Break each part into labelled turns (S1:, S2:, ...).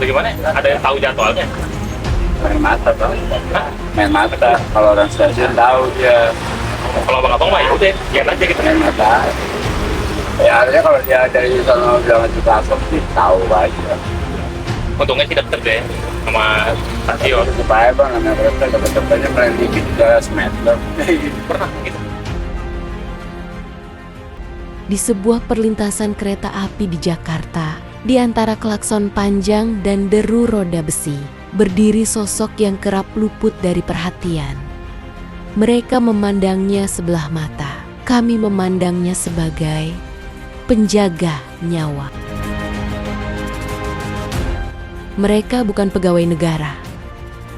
S1: gimana? Ada yang tahu jadwalnya?
S2: Main mata bang. Main mata. Kalau orang stasiun tahu dia.
S1: Kalau abang-abang mah ya udah, lihat aja gitu.
S2: Main mata. Ya artinya kalau dia dari sana bilang itu langsung sih tahu aja.
S1: Untungnya sih deket deh sama stasiun.
S2: Supaya bang, karena mereka dapat-dapatnya main dikit juga semeter.
S1: Pernah gitu.
S3: Di sebuah perlintasan kereta api di Jakarta, di antara klakson panjang dan deru roda besi, berdiri sosok yang kerap luput dari perhatian. Mereka memandangnya sebelah mata. Kami memandangnya sebagai penjaga nyawa. Mereka bukan pegawai negara,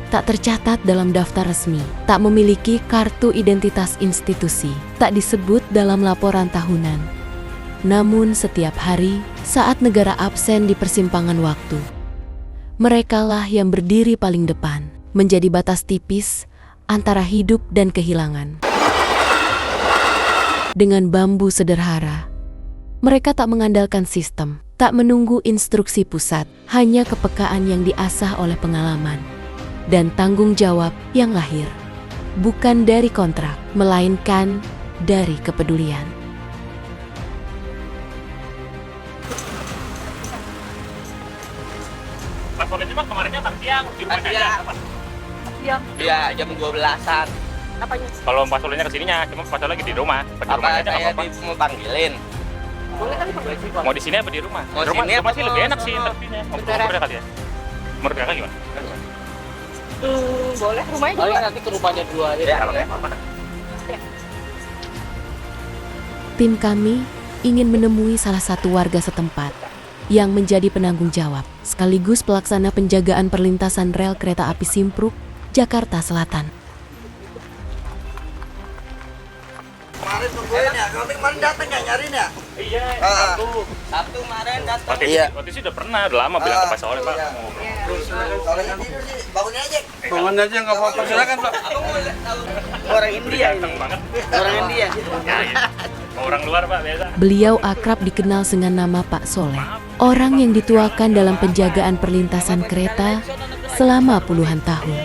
S3: tak tercatat dalam daftar resmi, tak memiliki kartu identitas institusi, tak disebut dalam laporan tahunan. Namun setiap hari, saat negara absen di persimpangan waktu, merekalah yang berdiri paling depan, menjadi batas tipis antara hidup dan kehilangan. Dengan bambu sederhana, mereka tak mengandalkan sistem, tak menunggu instruksi pusat, hanya kepekaan yang diasah oleh pengalaman dan tanggung jawab yang lahir, bukan dari kontrak, melainkan dari kepedulian.
S1: Pasolnya cuma kemarinnya tak siang, di rumah aja.
S4: Iya, jam 12-an.
S1: Apanya? Kalau pasolnya kesininya, cuma pasol lagi di rumah. Di
S4: Apa
S1: rumah aja
S4: saya
S1: apa-apa.
S4: mau panggilin?
S1: Boleh kali Pak. Mau di sini apa di rumah?
S4: Mau
S1: Di rumah,
S4: sini
S1: rumah
S4: apa
S1: sih lebih enak sih interviewnya. Ngobrol kali ya. Menurut kakak gimana?
S5: Boleh, rumahnya
S4: Oh,
S5: juga.
S4: nanti ke rumahnya dua aja.
S1: Ya, apa-apa.
S3: Tim kami ingin menemui salah satu warga setempat yang menjadi penanggung jawab, sekaligus pelaksana penjagaan perlintasan rel kereta api Simpruk, Jakarta Selatan.
S6: Kemarin tungguin ya, kemarin datang nggak nyariin ya?
S1: Iya,
S4: Sabtu kemarin datang.
S1: Waktu itu udah pernah, udah lama bilang ke Pak Soleh, Pak.
S6: Kalau ini tidur sih, bangunin aja.
S2: Bangun aja nggak apa-apa, silakan Pak.
S4: Abang mau tahu orang India ini.
S1: Ganteng banget.
S4: Orang India.
S1: Ya, ya. Orang luar, Pak, biasa.
S3: Beliau akrab dikenal dengan nama Pak Soleh, orang yang dituakan dalam penjagaan perlintasan kereta selama puluhan tahun.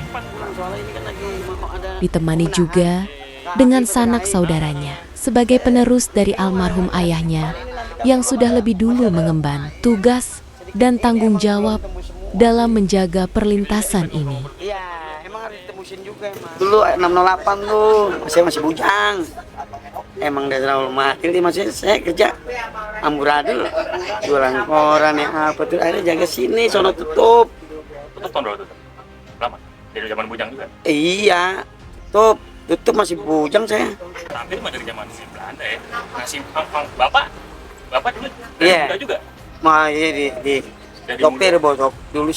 S3: Ditemani juga dengan sanak saudaranya sebagai penerus dari almarhum ayahnya yang sudah lebih dulu mengemban tugas dan tanggung jawab dalam menjaga perlintasan ini.
S4: Iya, emang harus ditemusin juga emang. Dulu 608 tuh, masih bujang. Emang dari awal makin masih saya kerja amburadul, jualan koran ya apa tuh, akhirnya jaga sini, sono tutup.
S1: Tutup tahun berapa tutup? Lama? Dari zaman bujang juga?
S4: Iya, tutup masih bujang saya.
S1: Hampir mah dari zaman Belanda ya. Nasi Bapak dulu dari
S4: Iya.
S1: muda juga?
S4: Mah iya di
S1: Dari
S4: sopir dulu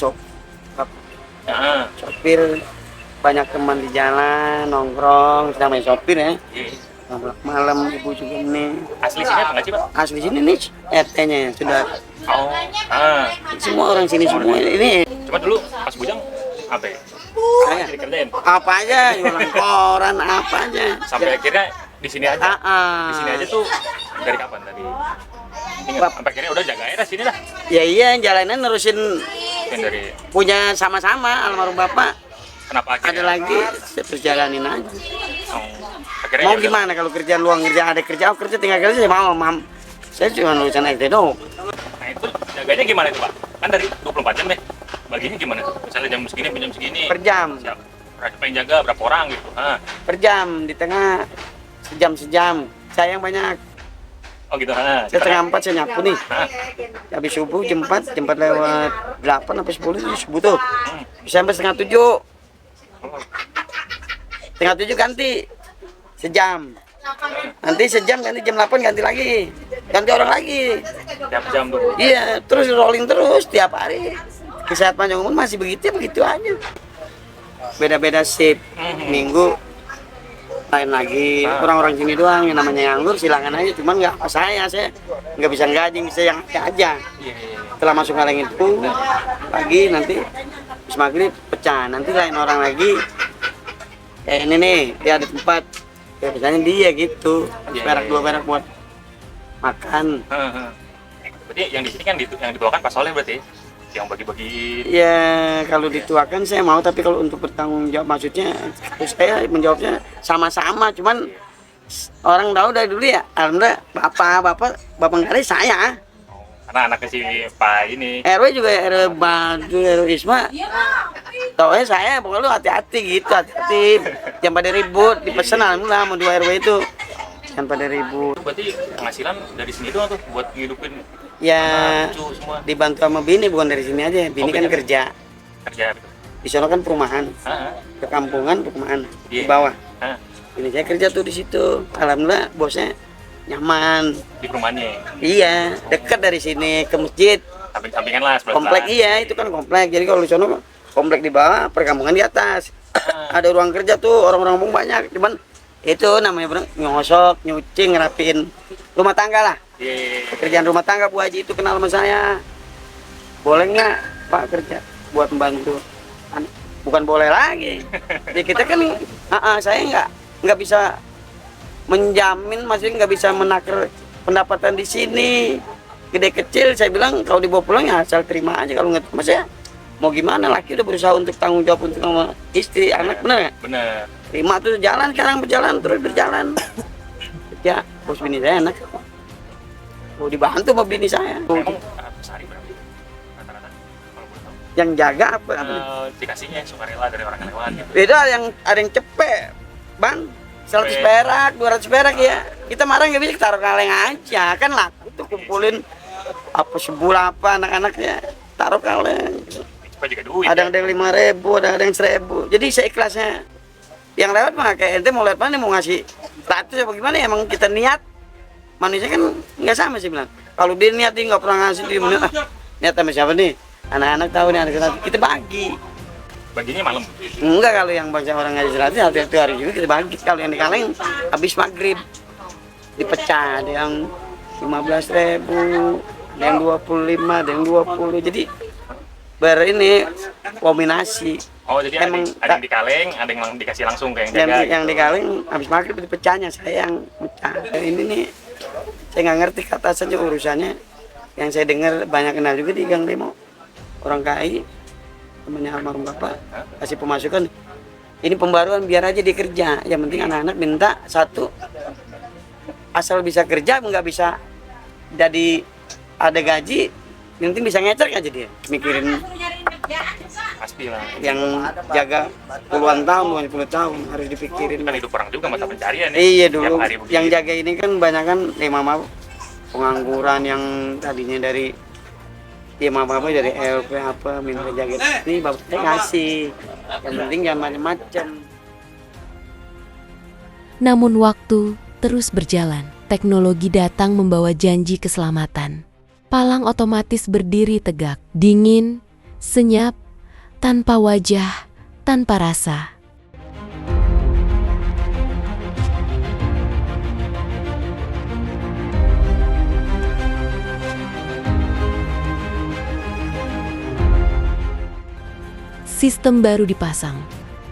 S1: Nah,
S4: sopir, banyak teman di jalan nongkrong, namanya sopir ya.
S1: iya.
S4: Malam ibu juga ini
S1: Asli sini apa nggak sih, Pak?
S4: asli sini nih RT-nya sudah
S1: Oh,
S4: semua orang sini semua ini
S1: cuma dulu pas bujang apa ya?
S4: saya
S1: Dikerjain.
S4: apa aja jualan koran apa aja
S1: Sampai akhirnya di sini aja. Di sini aja tuh dari kapan? Dari ingat, sampai akhirnya udah jaga aja sini lah.
S4: ya iya jalanan nerusin
S1: Yang dari
S4: punya sama-sama almarhum bapak,
S1: kenapa
S4: ada
S1: akhirnya?
S4: lagi terus jalanin aja.
S1: Oh, akhirnya
S4: Mau
S1: ya udah.
S4: gimana kalau kerjaan luang kerja ada kerja kerja tinggal kerja saya mau mam saya cuma lulusan SD dong.
S1: Nah itu jaganya gimana itu, Pak? Kan dari 24 jam deh. Baginya gimana tuh? Misalnya jam segini, jam segini.
S4: Per jam.
S1: Siapa yang jaga, berapa orang gitu.
S4: Per jam di tengah sejam saya yang banyak.
S1: Oh gitu.
S4: Saya setengah 4 saya nyapu nih. Habis subuh jam 4 lewat 8 sampai 10 itu subuh tuh. Bisa sampai setengah 7. Setengah 7 ganti. Sejam. Nanti sejam ganti jam 8 ganti lagi. Ganti orang lagi.
S1: Tiap jam tuh.
S4: Iya, terus rolling terus tiap hari. Di saat panjang umur masih begitu aja. Beda-beda shift. Minggu lain lagi. Orang-orang sini doang yang namanya nganggur silakan aja, cuman nggak apa saya nggak bisa gaji, bisa yang aja. Setelah masuk kaleng itu pagi nanti habis maghrib pecah, nanti lain orang lagi kayak ini nih, dia ada tempat kayak misalnya dia gitu, perak dua perak buat makan.
S1: Berarti yang di sini kan yang dibawakan Pak Soleh berarti? yang bagi-bagi.
S4: Ya kalau dituakan saya mau, tapi kalau untuk bertanggung jawab maksudnya saya menjawabnya sama-sama, cuman orang tahu dari dulu ya, alhamdulillah bapak nggak ada saya.
S1: Karena anaknya si Pak ini.
S4: RW juga RW Badu, RW Isma. Taunya saya pokoknya lu hati-hati gitu, hati-hati. Jangan pada ribut, dipesan alhamdulillah sama 2 RW itu. Jangan pada ribut.
S1: Berarti penghasilan dari sini doang tuh buat ngidupin
S4: Ya
S1: cucu semua.
S4: dibantu sama bini, bukan dari sini aja. Bini kan
S1: bini.
S4: kerja.
S1: Kerja gitu.
S4: Di sana kan perumahan,
S1: Heeh.
S4: kekampungan, perumahan di
S1: Iya.
S4: bawah.
S1: Heeh.
S4: Ini saya kerja tuh di situ. Alhamdulillah bosnya nyaman.
S1: Di perumahannya.
S4: Iya, dekat dari sini ke masjid.
S1: Samping-sampingan lah sebelah.
S4: Komplek iya, itu kan komplek. Jadi kalau di sana komplek di bawah, perkampungan di atas. Ada ruang kerja tuh, orang-orang kampung banyak. Cuman itu namanya nyosok, nyuci, ngerapiin rumah tangga lah.
S1: Iya.
S4: Pekerjaan rumah tangga Bu Haji itu kenal sama saya. Boleh nggak Pak kerja buat membantu? Bukan boleh lagi. Jadi kita kan, saya nggak bisa menjamin, maksudnya nggak bisa menakar pendapatan di sini. Gede kecil saya bilang kalau dibawa pulang ya asal terima aja, kalau nggak terima saya mau gimana, laki udah berusaha untuk tanggung jawab untuk sama istri, anak, bener nggak?
S1: Bener.
S4: Terima tuh jalan, sekarang berjalan terus berjalan. Ya bos bini saya enak. Mau dibantu sama bini saya.
S1: Emang sehari berapa rata-rata kalau boleh tahu?
S4: Yang jaga apa?
S1: Dikasihnya sukarela dari orang lewat gitu.
S4: Beda, ada yang cepet, Bang. 100 perak, 200 perak ya. Kita marah nggak bisa, taruh kaleng aja. Kan laku tuh kumpulin apa sebulan apa anak-anaknya. Taruh kaleng.
S1: Cepat juga duit.
S4: Ada
S1: Ya.
S4: yang 5.000, ada yang 1.000. Jadi seikhlasnya. Yang lewat mah kayak ente mau lewat mana, mau ngasih 100 apa gimana, emang kita niat. Manusia kan nggak sama sih bilang. Kalau dia niat dia nggak pernah ngasih, dia niat sama siapa nih? Anak-anak tahu nih, anak-anak kita bagi.
S1: Baginya malam.
S4: Enggak, kalau yang banyak orang ngaji seratus satu hari juga kita bagi. Kalau yang di kaleng habis maghrib dipecah, ada yang 15.000, ada yang 25, ada yang 20. Jadi ini kombinasi.
S1: Oh jadi
S4: Emang
S1: ada yang di kaleng, ada yang dikasih langsung ke yang jaga.
S4: yang
S1: gitu.
S4: di kaleng habis maghrib dipecahnya, saya yang pecah. Ini nih saya nggak ngerti kata saja urusannya. Yang saya dengar banyak kenal juga di Gang Demo, orang KAI, temannya almarhum bapak, kasih pemasukan. Ini pembaruan biar aja dikerja. Yang penting anak-anak minta satu, asal bisa kerja, nggak bisa jadi ada gaji, yang penting bisa ngecer aja dia. Mikirin
S1: Pasti lah.
S4: yang jaga puluhan tahun, 20 tahun harus dipikirin.
S1: Kan hidup orang juga mata pencarian ya.
S4: Iya
S1: Tiap
S4: dulu,
S1: hari begitu.
S4: yang jaga ini kan banyak kan mama pengangguran yang tadinya dari mama dari LP apa minta jaga ini bapaknya ngasih, yang penting jangan macam-macam.
S3: Namun waktu terus berjalan. Teknologi datang membawa janji keselamatan. Palang otomatis berdiri tegak, dingin, senyap, tanpa wajah, tanpa rasa. Sistem baru dipasang,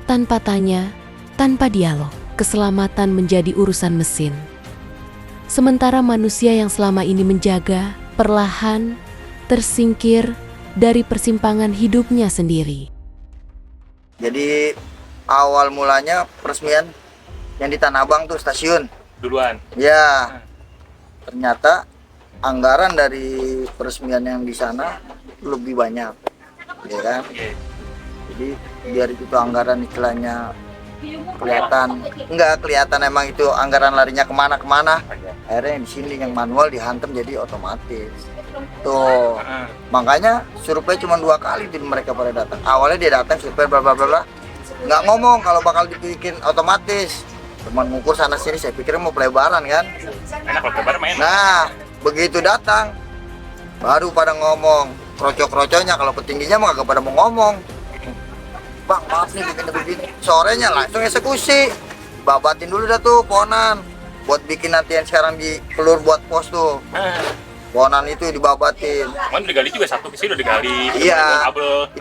S3: tanpa tanya, tanpa dialog. Keselamatan menjadi urusan mesin. Sementara manusia yang selama ini menjaga, perlahan tersingkir dari persimpangan hidupnya sendiri.
S6: Jadi awal mulanya peresmian yang di Tanah Abang tuh stasiun.
S1: Duluan.
S6: Ya, ternyata anggaran dari peresmian yang di sana lebih banyak, ya kan?
S1: Iya.
S6: Jadi biar itu tuh anggaran istilahnya kelihatan, enggak kelihatan emang itu anggaran larinya kemana-kemana. Akhirnya yang di sini yang manual dihantam jadi otomatis. Tuh, makanya survei cuma 2 kali tuh mereka pada datang. Awalnya dia datang survei bla bla bla bla, nggak ngomong kalau bakal dibikin otomatis. Cuman ngukur sana sini, saya pikir mau pelebaran kan.
S1: Enak kalau kabar main.
S6: Nah, begitu datang baru pada ngomong. Kroco-kroconya kalau petingginya mah kagak pada mau ngomong. Bang, maaf nih bikin begini. Sorenya langsung eksekusi. Babatin dulu dah tuh pohonan. Buat bikin nanti yang sekarang di pelur buat pos tuh. Pohonan itu dibabatin.
S1: Cuman digali juga satu ke sini udah digali.
S6: Iya.
S1: Kabel.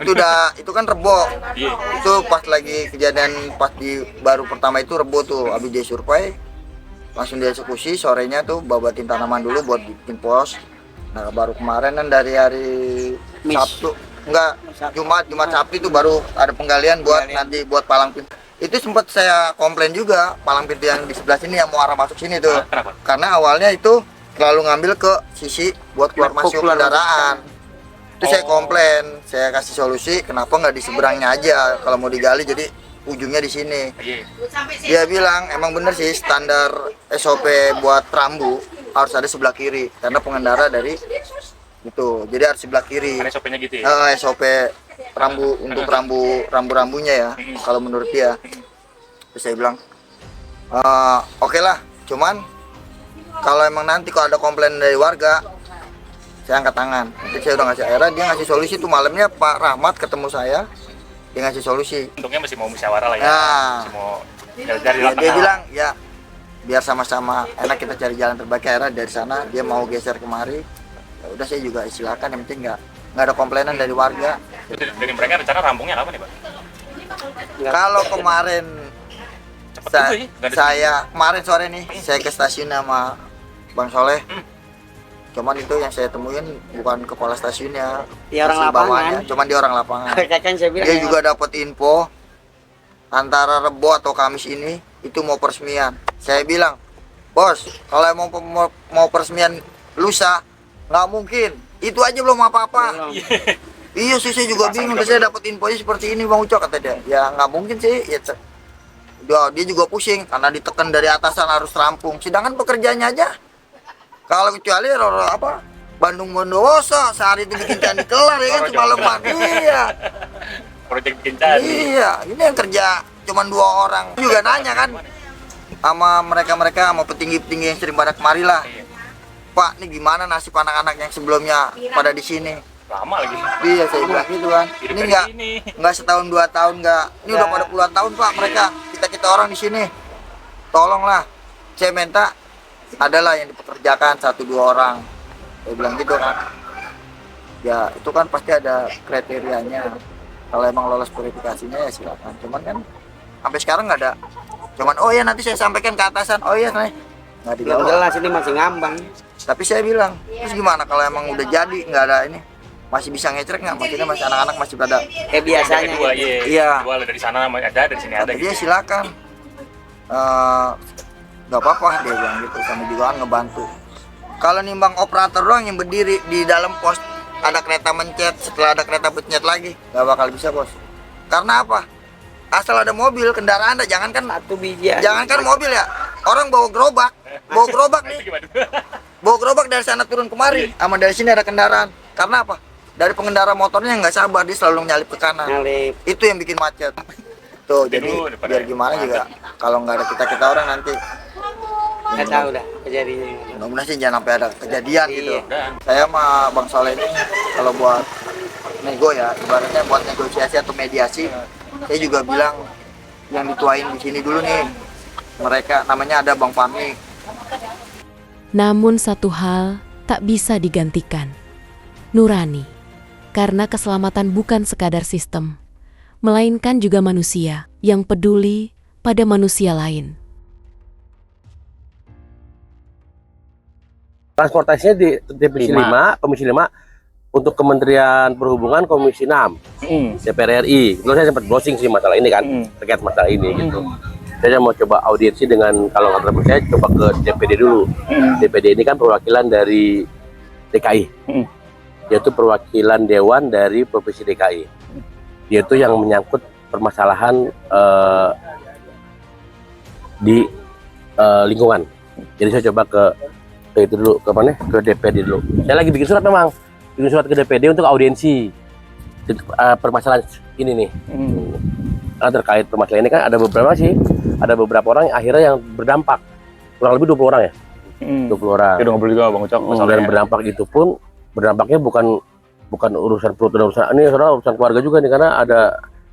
S6: Itu kan rebo.
S1: Iya.
S6: Itu pas lagi kejadian pas di baru pertama itu rebo tuh. Habis dia survei langsung dia eksekusi, sorenya tuh babatin tanaman dulu buat bikin pos. Nah, baru kemarin kan dari hari Sabtu Enggak, Jumat Sabtu itu baru ada penggalian buat nanti buat palang pintu. Itu sempat saya komplain juga, palang pintu yang di sebelah sini yang mau arah masuk sini tuh.
S1: Kenapa?
S6: Karena awalnya itu terlalu ngambil ke sisi buat keluar masuk kendaraan. Itu saya komplain, saya kasih solusi kenapa nggak di seberangnya aja kalau mau digali, jadi ujungnya di sini. Dia bilang emang bener sih standar SOP buat rambu harus ada sebelah kiri karena pengendara dari itu, jadi harus sebelah kiri.
S1: Ada SOP-nya gitu ya?
S6: SOP rambu untuk rambu-rambunya ya kalau menurut dia. Terus saya bilang oke lah, cuman kalau emang nanti kalau ada komplain dari warga saya angkat tangan. Nanti saya udah ngasih, akhirnya dia ngasih solusi tuh malamnya Pak Rahmat ketemu saya, dia ngasih solusi.
S1: Untungnya masih mau musyawarah lah ya.
S6: Nah,
S1: Masih mau dari
S6: dia bilang ya biar sama-sama enak kita cari jalan terbaik. Akhirnya dari sana dia mau geser kemari. Ya udah saya juga silakan, yang penting nggak ada komplainan dari warga.
S1: dari mereka rencana rampungnya apa nih, Pak?
S6: Kalau kemarin
S1: Cepet juga sih, nggak ada
S6: saya kemarin sore nih saya ke stasiun sama Bang Soleh. Cuman itu yang saya temuin bukan kepala stasiunnya,
S4: Dia orang
S6: masih
S4: lapangan.
S6: bawahnya, cuman dia orang lapangan.
S4: Kan saya bilang
S6: Dia juga dapat info antara Rebo atau Kamis ini itu mau peresmian. Saya bilang, bos, kalau mau peresmian lusa nggak mungkin. Itu aja belum apa-apa. Iya sih, saya juga bingung. Saya dapat infonya seperti ini, Bang Ucok, kata dia. Ya nggak mungkin sih. Ya, dia juga pusing karena ditekan dari atasan harus rampung. Sedangkan pekerjaannya aja, kalau kecuali apa Bandung Bondowoso sehari itu bikin candi kelar ya kan semalaman. Iya.
S1: proyek bikin candi.
S6: Iya, ini yang kerja cuman 2 orang. Juga nanya kan sama mereka sama petinggi-petinggi yang sering pada kemari lah. Pak, ini gimana nasib anak-anak yang sebelumnya pada di sini?
S1: Lama lagi.
S6: Iya, saya bilang gitu kan.
S1: Hidup
S6: Ini
S1: dari
S6: enggak setahun 2 tahun enggak. Ini udah pada puluhan tahun, Pak, mereka. Kita orang di sini. Tolonglah. Saya minta adalah yang dipekerjakan 1-2 orang. Saya bilang gitu kan. Ya, itu kan pasti ada kriterianya. Kalau emang lolos verifikasinya ya silakan. Cuman kan sampai sekarang nggak ada. Cuman oh ya nanti saya sampaikan ke atasan. Oh iya, nggak
S4: belum
S6: dijawab.
S4: jelas, ini masih ngambang.
S6: Tapi saya bilang, terus gimana kalau emang udah jadi nggak ada ini? Masih bisa ngecek nggak? Maksudnya masih anak-anak masih pada
S4: Kayak biasanya.
S1: Dua,
S6: Iya.
S1: Dua dari sana ada, dari sini ada.
S6: kata dia silakan. Nggak apa-apa dia bilang gitu. Kami juga kan ngebantu. Kalau nimbang operator doang yang berdiri di dalam pos, ada kereta mencet, setelah ada kereta mencet lagi, nggak bakal bisa, bos. Karena apa? Asal ada mobil, kendaraan ada, jangankan
S4: Satu biji aja.
S6: jangankan mobil ya, orang bawa gerobak nih,
S1: Itu gimana?
S6: bawa gerobak dari sana turun kemari, sama dari sini ada kendaraan. Karena apa? Dari pengendara motornya nggak sabar, dia selalu nyalip ke kanan.
S4: Nyalip.
S6: Itu yang bikin macet. Tuh, jadi
S1: Aduh, daripada
S6: biar gimana juga, kalau nggak ada kita orang nanti,
S4: Nggak tahu dah kejadiannya.
S6: mudah-mudahan sih jangan sampai ada kejadian gitu.
S1: Udah.
S6: Saya sama Bang Soleh ini kalau buat nego ya, ibaratnya buat negosiasi atau mediasi, saya juga bilang yang dituain di sini dulu nih. Mereka namanya ada Bang Fahmi.
S3: Namun satu hal tak bisa digantikan, nurani. Karena keselamatan bukan sekadar sistem, melainkan juga manusia yang peduli pada manusia lain.
S5: Transportasinya di Komisi 5, Komisi 5 untuk Kementerian Perhubungan Komisi 6, DPR RI. Dulu saya sempat browsing sih masalah ini kan, terkait masalah ini gitu. Saya mau coba audiensi dengan, kalau nggak terlalu saya coba ke DPD dulu. DPD ini kan perwakilan dari DKI, yaitu perwakilan Dewan dari Provinsi DKI. Yaitu yang menyangkut permasalahan di lingkungan. Jadi saya coba ke itu dulu, ke mana? Ke DPD dulu. Saya lagi bikin surat memang, bikin surat ke DPD untuk audiensi permasalahan ini nih. Karena terkait permasalahan ini kan ada beberapa orang yang akhirnya yang berdampak, kurang lebih 20 orang ya, 20 orang.
S1: Udah ngobrol juga Bang Ucok.
S5: Dan berdampak itu pun berdampaknya bukan urusan perut dan urusan ini, saudara, urusan keluarga juga nih, karena ada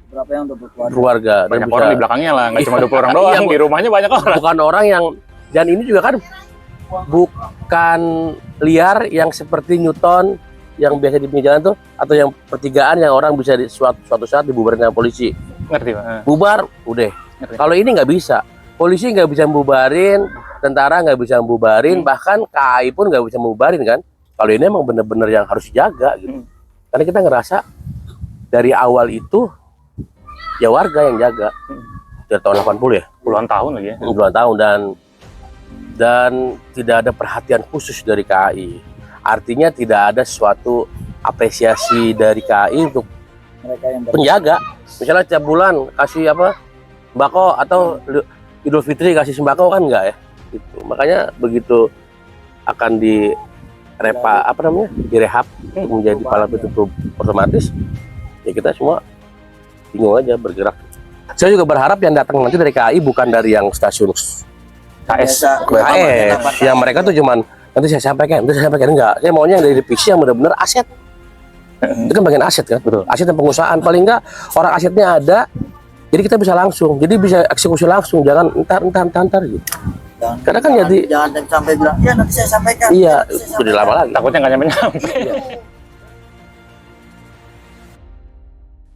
S6: Berapa yang udah berkeluarga?
S5: keluarga dan
S1: Banyak
S5: bisa-
S1: orang di belakangnya lah, nggak cuma 20 orang doang.
S5: Iya,
S1: Di rumahnya banyak orang.
S5: bukan orang yang, dan ini juga kan bukan liar yang seperti Newton yang biasa di pinggir jalan tuh, atau yang pertigaan yang orang bisa di suatu saat dibubarin sama polisi,
S1: Ngerti Pak?
S5: bubar udah.
S1: Ngerti.
S5: Kalau ini nggak bisa, polisi nggak bisa membubarin, tentara nggak bisa membubarin, bahkan KAI pun nggak bisa membubarin kan. Kalau ini emang bener-bener yang harus dijaga gitu. Karena kita ngerasa dari awal itu ya warga yang jaga dari tahun 80 ya,
S1: Puluhan tahun lagi ya.
S5: puluhan tahun, dan tidak ada perhatian khusus dari KAI. Artinya tidak ada suatu apresiasi dari KAI untuk
S6: Mereka yang
S5: penjaga. Misalnya tiap bulan kasih apa sembako atau Idul Fitri kasih sembako kan enggak ya. Gitu. Makanya begitu akan direhab untuk menjadi palang pintu otomatis, ya kita semua bingung aja bergerak. Saya juga berharap yang datang nanti dari KAI bukan dari yang stasiun KS, yang mereka tuh cuman nanti saya sampaikan enggak. Saya maunya yang dari divisi yang benar-benar aset. Itu kan bagian aset kan, betul. Aset dan pengusahaan, paling enggak orang asetnya ada, jadi kita bisa langsung, jadi bisa eksekusi langsung, jangan entar gitu. Karena kan jadi
S6: jangan sampai bilang, ya nanti saya sampaikan.
S5: iya, udah lama lagi.
S1: Takutnya nggak nyampe-nyampe.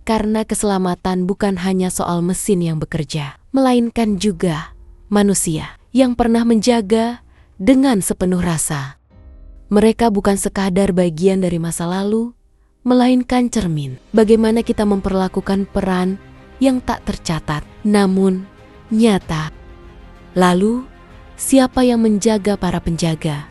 S3: Karena keselamatan bukan hanya soal mesin yang bekerja, melainkan juga manusia yang pernah menjaga dengan sepenuh rasa. Mereka bukan sekadar bagian dari masa lalu, melainkan cermin bagaimana kita memperlakukan peran yang tak tercatat, namun nyata. Lalu, siapa yang menjaga para penjaga?